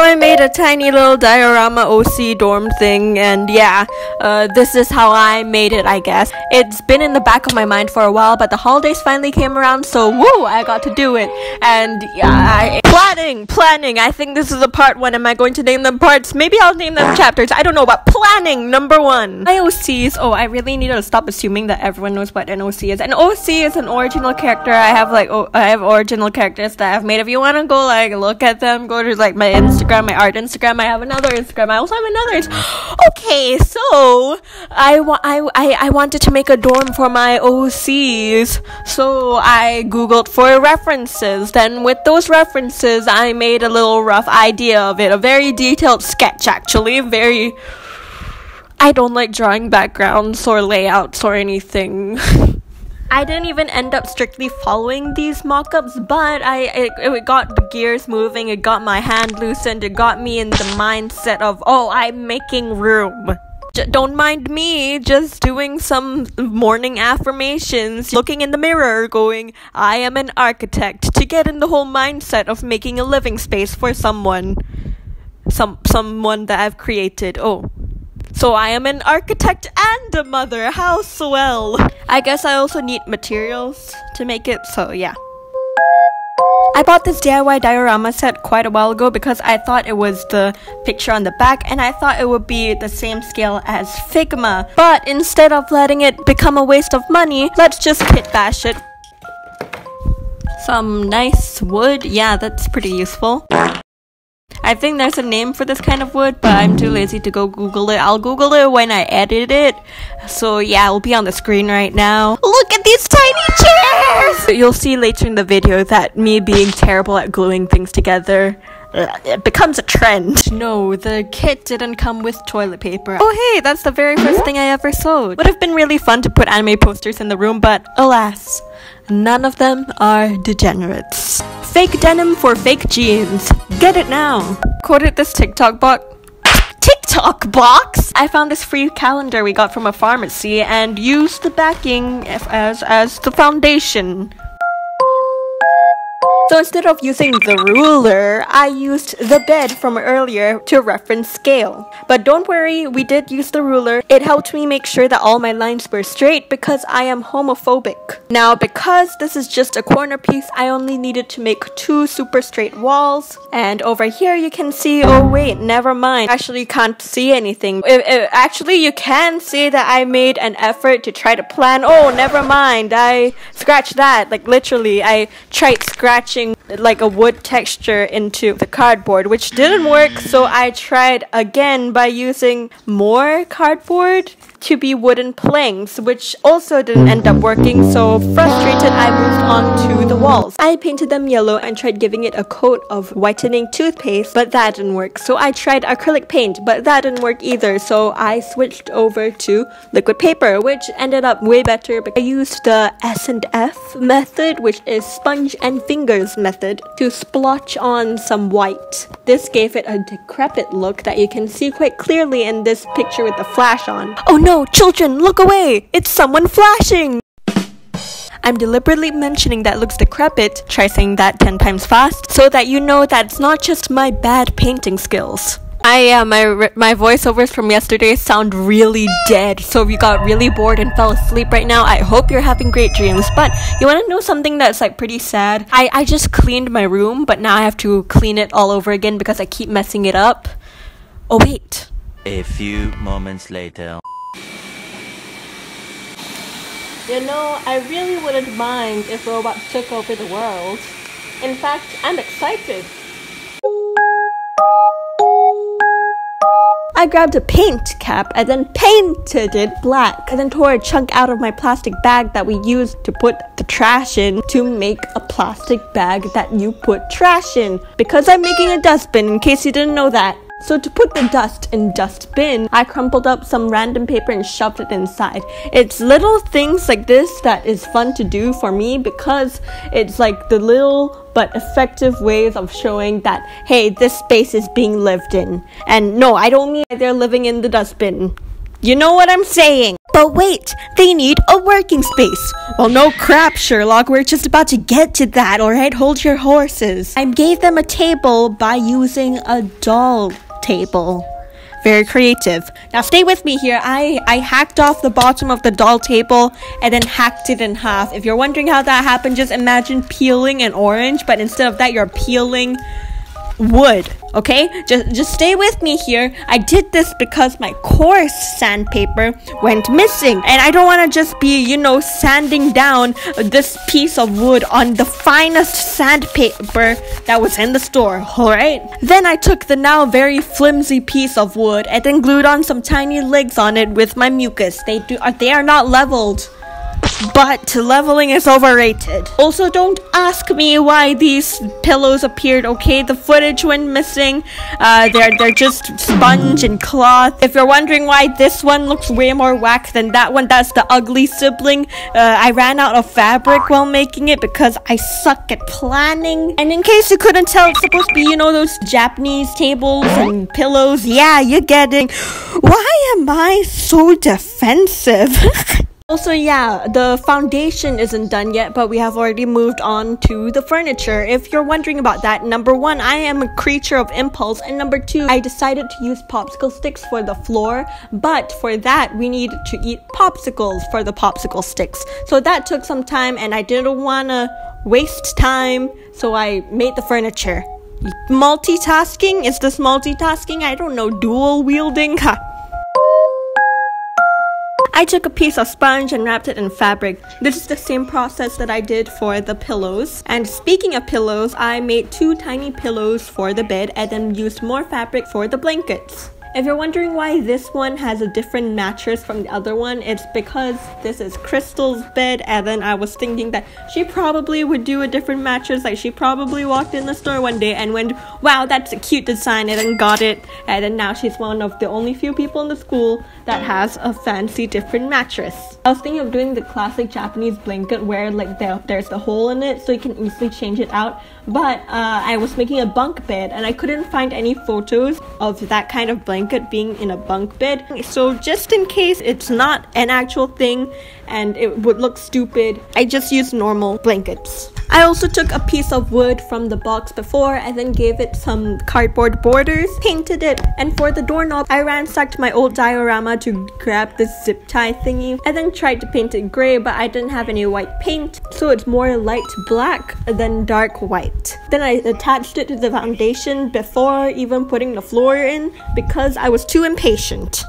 I made a tiny little diorama OC dorm thing, and yeah, this is how I made it, I guess. It's been in the back of my mind for a while, but the holidays finally came around, so woo, I got to do it. And yeah, planning. I think this is a part 1. Am I going to name them parts? Maybe I'll name them chapters. I don't know, but planning, number 1. My OCs. Oh, I really need to stop assuming that everyone knows what an OC is. An OC is an original character. I have original characters that I've made. If you want to go look at them, go to my Instagram, my art Instagram. I have another Instagram. I also have another. Okay, so I wanted to make a dorm for my OCs, so I googled for references. Then with those references, I made a little rough idea of it. A very detailed sketch, actually. I don't like drawing backgrounds or layouts or anything. I didn't even end up strictly following these mock-ups, but it got the gears moving, it got my hand loosened, it got me in the mindset of, oh, I'm making room. Don't mind me, just doing some morning affirmations, looking in the mirror, going, I am an architect, to get in the whole mindset of making a living space for someone that I've created. Oh. So I am an architect and a mother, how swell! I guess I also need materials to make it, so yeah. I bought this DIY diorama set quite a while ago because I thought it was the picture on the back and I thought it would be the same scale as Figma. But instead of letting it become a waste of money, let's just kit bash it. Some nice wood, yeah, that's pretty useful. I think there's a name for this kind of wood, but I'm too lazy to go Google it. I'll Google it when I edit it. So yeah, it'll be on the screen right now. Look at these tiny chairs! You'll see later in the video that me being terrible at gluing things together, it becomes a trend. No, the kit didn't come with toilet paper. Oh hey, that's the very first thing I ever sewed. Would have been really fun to put anime posters in the room, but alas, none of them are degenerates. Fake denim for fake jeans. Get it now. Quoted this TikTok box. I found this free calendar we got from a pharmacy and used the backing as the foundation. So instead of using the ruler, I used the bed from earlier to reference scale. But don't worry, we did use the ruler. It helped me make sure that all my lines were straight because I am homophobic. Now, because this is just a corner piece, I only needed to make 2 super straight walls. And over here you can see, oh wait, never mind. Actually, you can't see anything. Actually, you can see that I made an effort to try to plan. Oh, never mind. I scratched that. Like literally, I tried scratching like a wood texture into the cardboard, which didn't work, so I tried again by using more cardboard to be wooden planks, which also didn't end up working, so frustrated I moved on to the walls. I painted them yellow and tried giving it a coat of whitening toothpaste, but that didn't work. So I tried acrylic paint, but that didn't work either, so I switched over to liquid paper, which ended up way better. I used the S&F method, which is sponge and fingers method, to splotch on some white. This gave it a decrepit look that you can see quite clearly in this picture with the flash on. Oh no, children, look away! It's someone flashing! I'm deliberately mentioning that looks decrepit, try saying that 10 times fast, so that you know that it's not just my bad painting skills. My voiceovers from yesterday sound really dead, so if you got really bored and fell asleep right now, I hope you're having great dreams. But you wanna know something that's like pretty sad? I just cleaned my room, but now I have to clean it all over again because I keep messing it up. Oh wait. A few moments later. You know, I really wouldn't mind if robots took over the world. In fact, I'm excited. I grabbed a paint cap and then painted it black and then tore a chunk out of my plastic bag that we used to put the trash in to make a plastic bag that you put trash in, because I'm making a dustbin in case you didn't know that. So to put the dust in dustbin, I crumpled up some random paper and shoved it inside. It's little things like this that is fun to do for me because it's like the little but effective ways of showing that, hey, this space is being lived in. And no, I don't mean they're living in the dustbin. You know what I'm saying. But wait, they need a working space. Well, no crap, Sherlock. We're just about to get to that, alright? Hold your horses. I gave them a table by using a doll table. Very creative. Now stay with me here. I hacked off the bottom of the doll table and then hacked it in half. If you're wondering how that happened, just imagine peeling an orange, but instead of that, you're peeling wood. Okay, just stay with me here. I did this because my coarse sandpaper went missing, and I don't want to just be, you know, sanding down this piece of wood on the finest sandpaper that was in the store. Alright, then I took the now very flimsy piece of wood and then glued on some tiny legs on it with my mucus. They are not leveled, but leveling is overrated. Also, don't ask me why these pillows appeared, okay? The footage went missing. They're just sponge and cloth. If you're wondering why this one looks way more whack than that one, that's the ugly sibling. I ran out of fabric while making it because I suck at planning. And in case you couldn't tell, it's supposed to be, you know, those Japanese tables and pillows. Yeah, you're getting... Why am I so defensive? Also, yeah, the foundation isn't done yet, but we have already moved on to the furniture. If you're wondering about that, number one, I am a creature of impulse, and number two, I decided to use popsicle sticks for the floor, but for that, we need to eat popsicles for the popsicle sticks. So that took some time, and I didn't want to waste time, so I made the furniture. Multitasking? Is this multitasking? I don't know, dual wielding? I took a piece of sponge and wrapped it in fabric. This is the same process that I did for the pillows. And speaking of pillows, I made 2 tiny pillows for the bed and then used more fabric for the blankets. If you're wondering why this one has a different mattress from the other one, it's because this is Crystal's bed, and then I was thinking that she probably would do a different mattress. Like, she probably walked in the store one day and went, wow, that's a cute design, and then got it, and then now she's one of the only few people in the school that has a fancy different mattress. I was thinking of doing the classic Japanese blanket where like there's the hole in it so you can easily change it out, but I was making a bunk bed and I couldn't find any photos of that kind of blanket being in a bunk bed. So just in case it's not an actual thing and it would look stupid, I just used normal blankets. I also took a piece of wood from the box before and then gave it some cardboard borders, painted it, and for the doorknob, I ransacked my old diorama to grab this zip tie thingy and then tried to paint it gray, but I didn't have any white paint, so it's more light black than dark white. Then I attached it to the foundation before even putting the floor in because I was too impatient.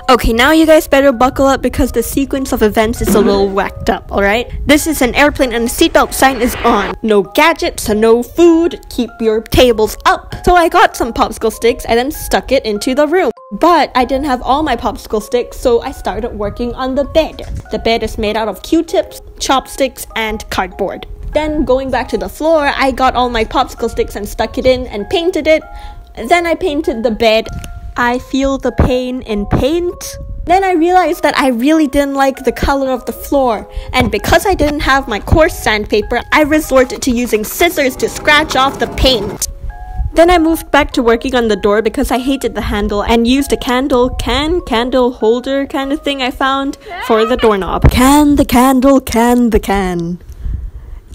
Okay, now you guys better buckle up because the sequence of events is a little whacked up, alright? This is an airplane and the seatbelt sign is on. No gadgets, no food, keep your tables up. So I got some popsicle sticks and then stuck it into the room. But I didn't have all my popsicle sticks, so I started working on the bed. The bed is made out of Q-tips, chopsticks, and cardboard. Then going back to the floor, I got all my popsicle sticks and stuck it in and painted it. Then I painted the bed. I feel the pain in paint. Then I realized that I really didn't like the color of the floor, and because I didn't have my coarse sandpaper, I resorted to using scissors to scratch off the paint. Then I moved back to working on the door because I hated the handle and used a candle holder kind of thing I found for the doorknob. Can the candle can the can?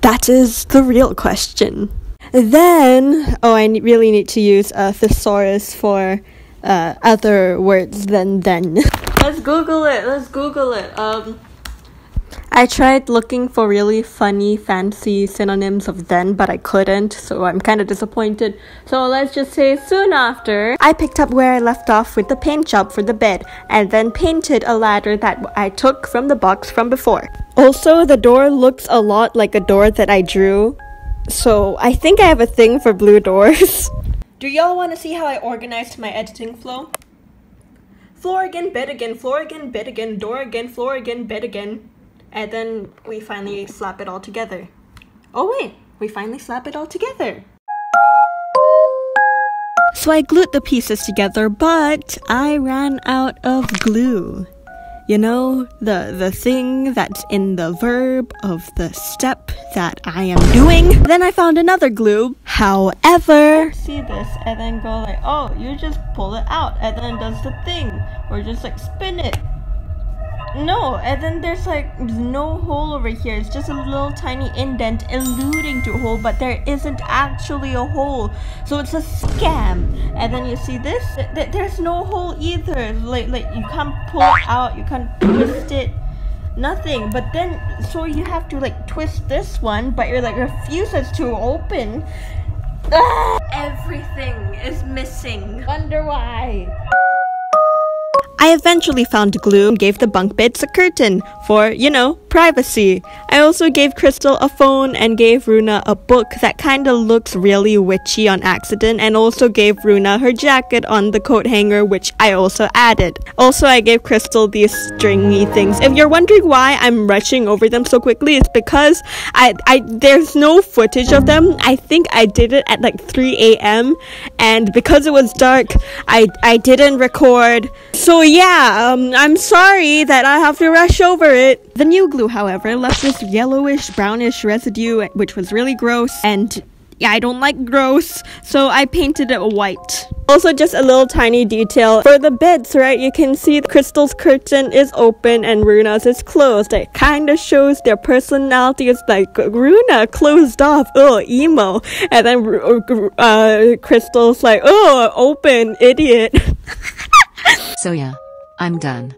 That is the real question. Then, I really need to use a thesaurus for other words than then. Let's Google it. I tried looking for really funny, fancy synonyms of then, but I couldn't, so I'm kind of disappointed. So let's just say soon after, I picked up where I left off with the paint job for the bed, and then painted a ladder that I took from the box from before. Also, the door looks a lot like a door that I drew, so I think I have a thing for blue doors. Do y'all want to see how I organized my editing flow? Floor again, bed again, floor again, bed again, door again, floor again, bed again. And then we finally slap it all together. Oh wait, we finally slap it all together. So I glued the pieces together, but I ran out of glue. You know, the thing that's in the verb of the step that I am doing. Then I found another glue. However, see this and then go like, oh, you just pull it out and then it does the thing. Or just like spin it. No, and then there's like no hole over here. It's just a little tiny indent alluding to a hole, but there isn't actually a hole. So it's a scam. And then you see this? There's no hole either. Like you can't pull it out, you can't twist it. Nothing. But then, so you have to like twist this one, but you're like refuses to open. Everything is missing. Wonder why. I eventually found glue and gave the bunk beds a curtain for, you know, privacy. I also gave Crystal a phone and gave Runa a book that kinda looks really witchy on accident, and also gave Runa her jacket on the coat hanger, which I also added. Also, I gave Crystal these stringy things. If you're wondering why I'm rushing over them so quickly, it's because there's no footage of them. I think I did it at like 3 a.m. and because it was dark, I didn't record. So yeah, I'm sorry that I have to rush over it. The new glue, however, left this yellowish brownish residue, which was really gross, and yeah, I don't like gross, so I painted it white. Also, just a little tiny detail for the beds, right? You can see Crystal's curtain is open and Runa's is closed. It kind of shows their personality. It's like Runa closed off, oh, emo, and then Crystal's like, oh, open, idiot. So yeah, I'm done.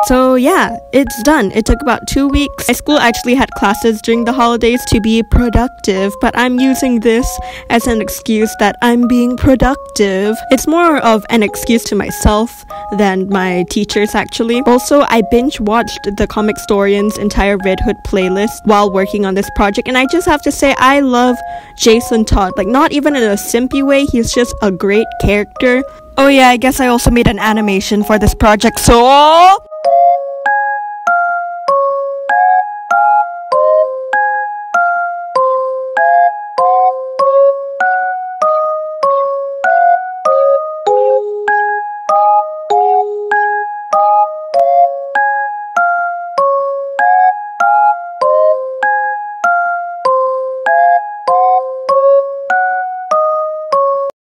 So yeah, it's done. It took about 2 weeks. My school actually had classes during the holidays to be productive, but I'm using this as an excuse that I'm being productive. It's more of an excuse to myself than my teachers actually. Also, I binge watched the Comic Storian's entire Red Hood playlist while working on this project, and I just have to say I love Jason Todd. Like, not even in a simpy way, he's just a great character. Oh yeah, I guess I also made an animation for this project, so